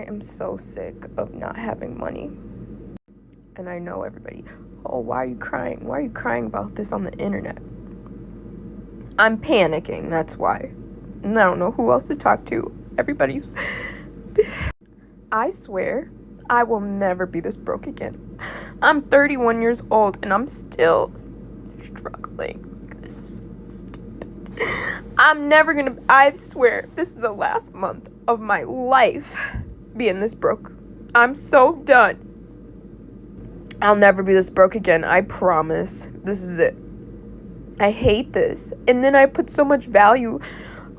am so sick of not having money. And I know everybody, oh, why are you crying? Why are you crying about this on the internet? I'm panicking, that's why. And I don't know who else to talk to. Everybody's... I swear, I will never be this broke again. I'm 31 years old and I'm still struggling. This is so stupid. I swear, this is the last month of my life being this broke. I'm so done. I'll never be this broke again, I promise. This is it. I hate this. And then I put so much value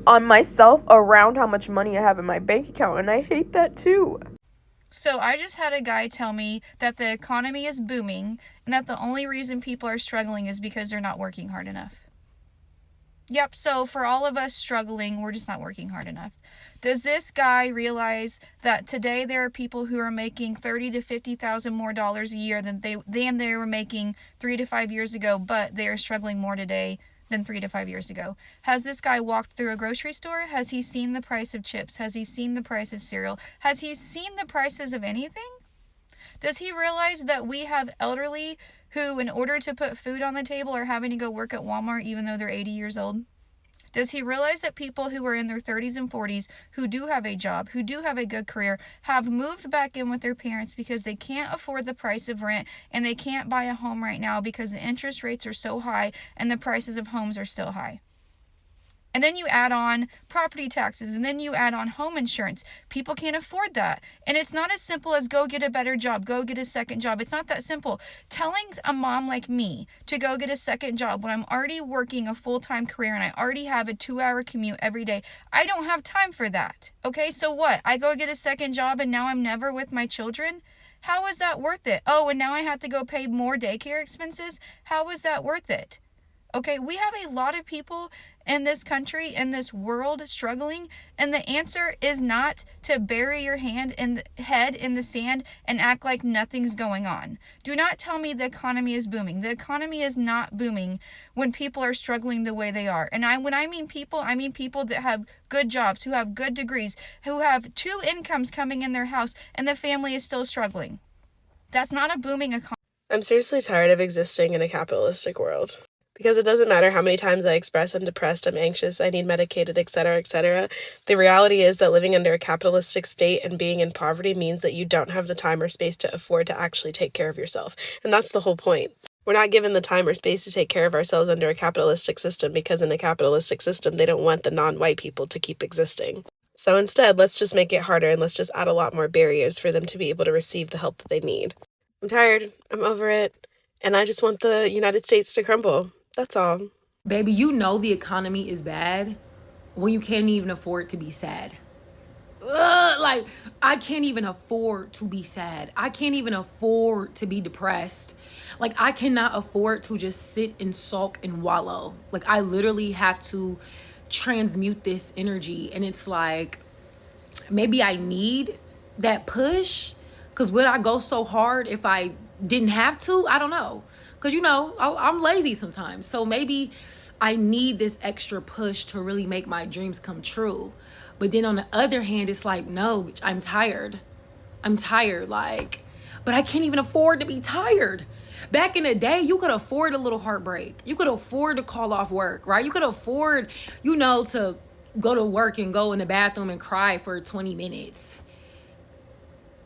on myself around how much money I have in my bank account, and I hate that too. So I just had a guy tell me that the economy is booming and that the only reason people are struggling is because they're not working hard enough. Yep, so for all of us struggling, we're just not working hard enough. Does this guy realize that today there are people who are making $30,000 to $50,000 more dollars a year than they were making 3 to 5 years ago, but they are struggling more today than 3 to 5 years ago? Has this guy walked through a grocery store? Has he seen the price of chips? Has he seen the price of cereal? Has he seen the prices of anything? Does he realize that we have elderly who, in order to put food on the table, are having to go work at Walmart even though they're 80 years old? Does he realize that people who are in their 30s and 40s, who do have a job, who do have a good career, have moved back in with their parents because they can't afford the price of rent and they can't buy a home right now because the interest rates are so high and the prices of homes are still high? And then you add on property taxes, and then you add on home insurance. People can't afford that. And it's not as simple as go get a better job, go get a second job. It's not that simple. Telling a mom like me to go get a second job when I'm already working a full-time career and I already have a 2-hour commute every day, I don't have time for that. Okay, so what? I go get a second job and now I'm never with my children? How is that worth it? Oh, and now I have to go pay more daycare expenses? How is that worth it? Okay, we have a lot of people in this country, in this world, struggling, and the answer is not to bury your head in the sand and act like nothing's going on. Do not tell me the economy is booming. The economy is not booming when people are struggling the way they are. And when I mean people that have good jobs, who have good degrees, who have 2 incomes coming in their house, and the family is still struggling. That's not a booming economy. I'm seriously tired of existing in a capitalistic world. Because it doesn't matter how many times I express I'm depressed, I'm anxious, I need medicated, etc., etc. The reality is that living under a capitalistic state and being in poverty means that you don't have the time or space to afford to actually take care of yourself. And that's the whole point. We're not given the time or space to take care of ourselves under a capitalistic system because in a capitalistic system, they don't want the non-white people to keep existing. So instead, let's just make it harder and let's just add a lot more barriers for them to be able to receive the help that they need. I'm tired. I'm over it. And I just want the United States to crumble. That's all. Baby, you know the economy is bad when you can't even afford to be sad. Like, I can't even afford to be sad. I can't even afford to be depressed. Like, I cannot afford to just sit and sulk and wallow. Like, I literally have to transmute this energy. And it's like, maybe I need that push. Because would I go so hard if I didn't have to? I don't know. Because, you know, I'm lazy sometimes. So maybe I need this extra push to really make my dreams come true. But then on the other hand, it's like, no, bitch, I'm tired. Like, but I can't even afford to be tired. Back in the day, you could afford a little heartbreak. You could afford to call off work, right? You could afford, you know, to go to work and go in the bathroom and cry for 20 minutes.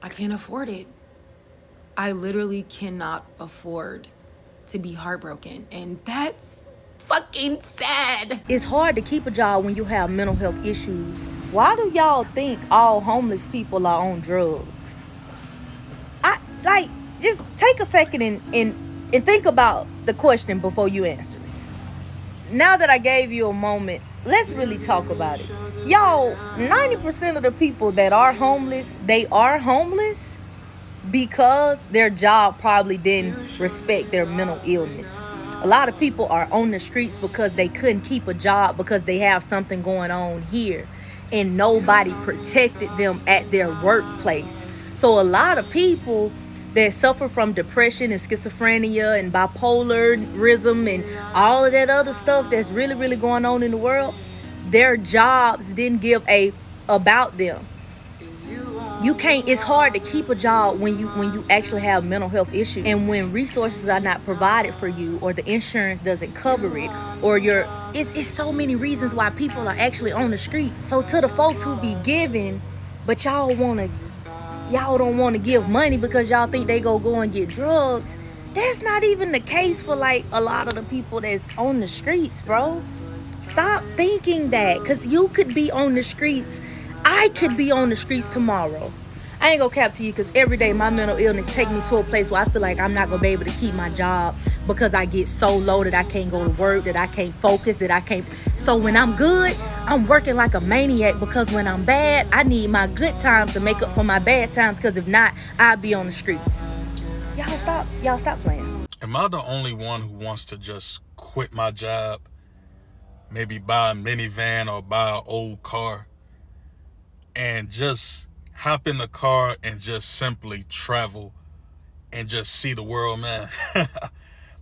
I can't afford it. I literally cannot afford to be heartbroken, and that's fucking sad. It's hard to keep a job when you have mental health issues. Why do y'all think all homeless people are on drugs? Just take a second and think about the question before you answer it. Now that I gave you a moment, let's really talk about it. Y'all, 90% of the people that are homeless, they are homeless because their job probably didn't respect their mental illness. A lot of people are on the streets because they couldn't keep a job because they have something going on here and nobody protected them at their workplace. So a lot of people that suffer from depression and schizophrenia and bipolarism and all of that other stuff that's really, really going on in the world, their jobs didn't give a about them. You can't, it's hard to keep a job when you actually have mental health issues, and when resources are not provided for you, or the insurance doesn't cover it, or it's so many reasons why people are actually on the street. So to the folks who be giving, but y'all don't want to give money because y'all think they go and get drugs, that's not even the case for like a lot of the people that's on the streets, bro. Stop thinking that, because you could be on the streets. I could be on the streets tomorrow. I ain't gonna cap to you, because every day my mental illness take me to a place where I feel like I'm not gonna be able to keep my job because I get so low that I can't go to work, that I can't focus, that I can't. So when I'm good, I'm working like a maniac, because when I'm bad, I need my good times to make up for my bad times, because if not, I'll be on the streets. Y'all stop playing. Am I the only one who wants to just quit my job, maybe buy a minivan or buy an old car, and just hop in the car and just simply travel and just see the world, man?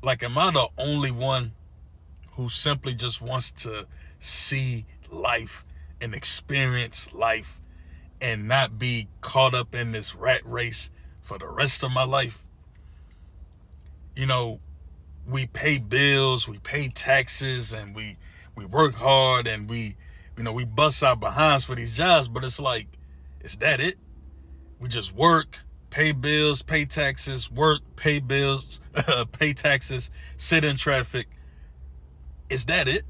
Like, am I the only one who simply just wants to see life and experience life and not be caught up in this rat race for the rest of my life? You know, we pay bills, we pay taxes, and we work hard, and we bust our behinds for these jobs, but it's like, is that it? We just work, pay bills, pay taxes, work, pay bills, pay taxes, sit in traffic. Is that it?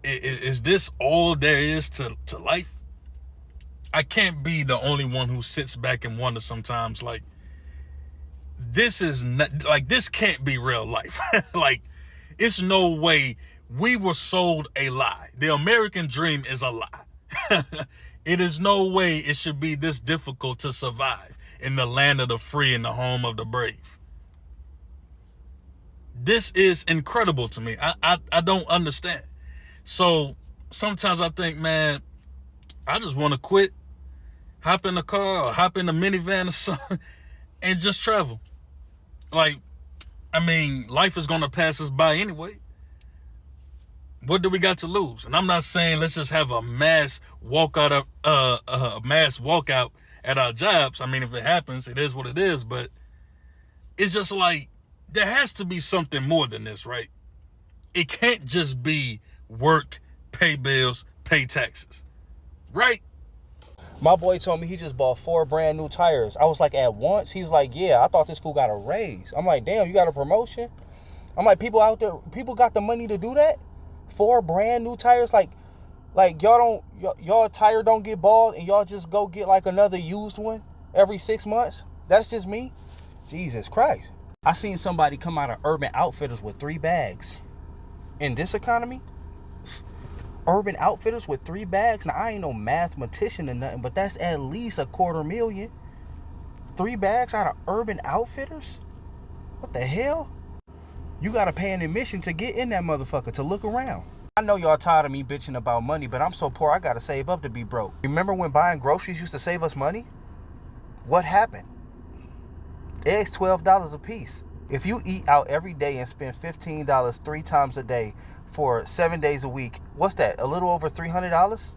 Is this all there is to life? I can't be the only one who sits back and wonders sometimes, like, this is not, like, this can't be real life. Like, it's no way. We were sold a lie. The American dream is a lie. It is no way it should be this difficult to survive in the land of the free and the home of the brave. This is incredible to me. I don't understand. So sometimes I think, man, I just want to quit, hop in the car or hop in the minivan or something, and just travel. Like, I mean, life is going to pass us by anyway. What do we got to lose? And I'm not saying let's just have a mass walkout at our jobs. I mean, if it happens, it is what it is. But it's just like, there has to be something more than this, right? It can't just be work, pay bills, pay taxes, right? My boy told me he just bought 4 brand new tires. I was like, at once? He's like, yeah, I thought this fool got a raise. I'm like, damn, you got a promotion? I'm like, people out there, people got the money to do that? 4 brand new tires? Like y'all tire don't get bald and y'all just go get like another used one every 6 months? That's just me? Jesus Christ. I seen somebody come out of Urban Outfitters with 3 bags. In this economy? Urban Outfitters with 3 bags? Now, I ain't no mathematician or nothing, but that's at least $250,000. 3 bags out of Urban Outfitters? What the hell? You gotta pay an admission to get in that motherfucker, to look around. I know y'all tired of me bitching about money, but I'm so poor I gotta save up to be broke. Remember when buying groceries used to save us money? What happened? Eggs $12 a piece. If you eat out every day and spend $15 3 times a day for 7 days a week, what's that? A little over $300?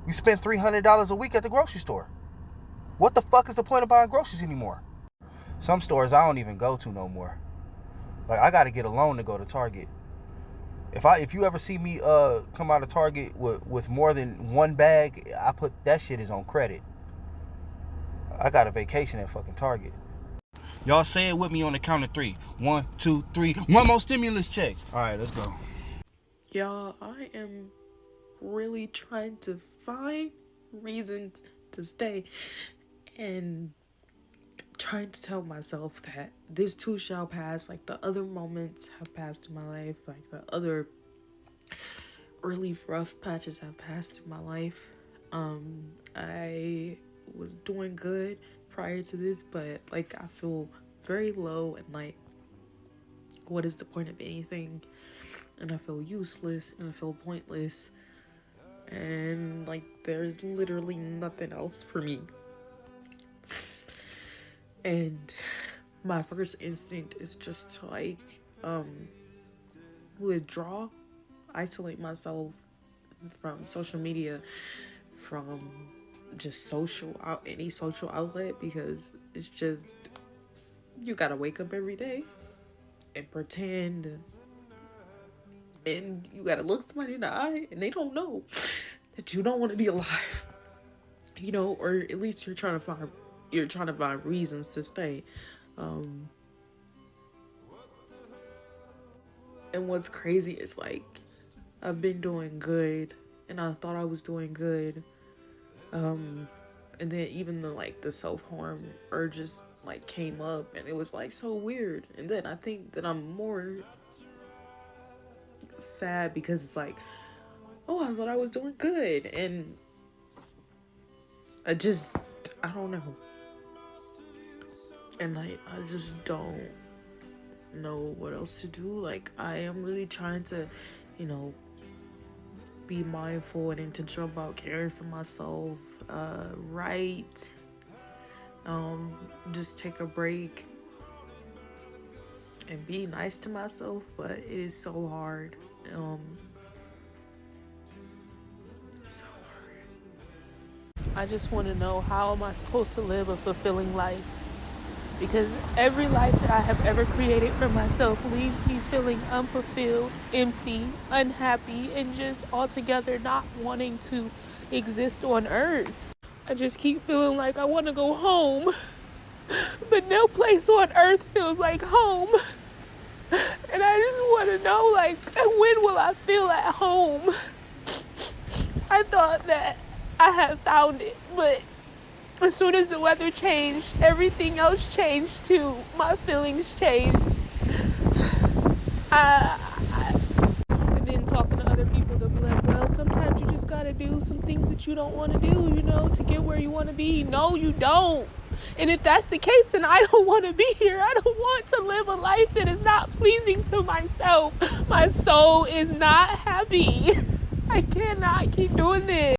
You spend $300 a week at the grocery store. What the fuck is the point of buying groceries anymore? Some stores I don't even go to no more. Like, I gotta get a loan to go to Target. If you ever see me come out of Target with more than 1 bag, I put that shit is on credit. I got a vacation at fucking Target. Y'all say it with me on the count of 3. 1, 2, 3. One more stimulus check. All right, let's go. Y'all, I am really trying to find reasons to stay and trying to tell myself that this too shall pass. Like, the other moments have passed in my life, like the other really rough patches have passed in my life. I was doing good prior to this, but like, I feel very low and like, what is the point of anything? And I feel useless and I feel pointless, and like, there's literally nothing else for me. And my first instinct is just to like withdraw, isolate myself from social media, from just any social outlet, because it's just, you gotta wake up every day and pretend, and you gotta look somebody in the eye and they don't know that you don't want to be alive, or at least you're trying to find reasons to stay. And what's crazy is, like, I've been doing good, and I thought I was doing good, and then even the self-harm urges like came up, and it was like so weird. And then I think that I'm more sad because it's like, oh, I thought I was doing good, and I don't know, and I just don't know what else to do. Like, I am really trying to, be mindful and intentional about caring for myself, just take a break and be nice to myself, but it is so hard. So hard. I just want to know, how am I supposed to live a fulfilling life? Because every life that I have ever created for myself leaves me feeling unfulfilled, empty, unhappy, and just altogether not wanting to exist on earth. I just keep feeling like I want to go home, but no place on earth feels like home. And I just want to know, like, when will I feel at home? I thought that I had found it, but as soon as the weather changed, everything else changed too. My feelings changed. And then talking to other people, they'll be like, well, sometimes you just gotta do some things that you don't want to do, to get where you want to be. No, you don't. And if that's the case, then I don't want to be here. I don't want to live a life that is not pleasing to myself. My soul is not happy. I cannot keep doing this.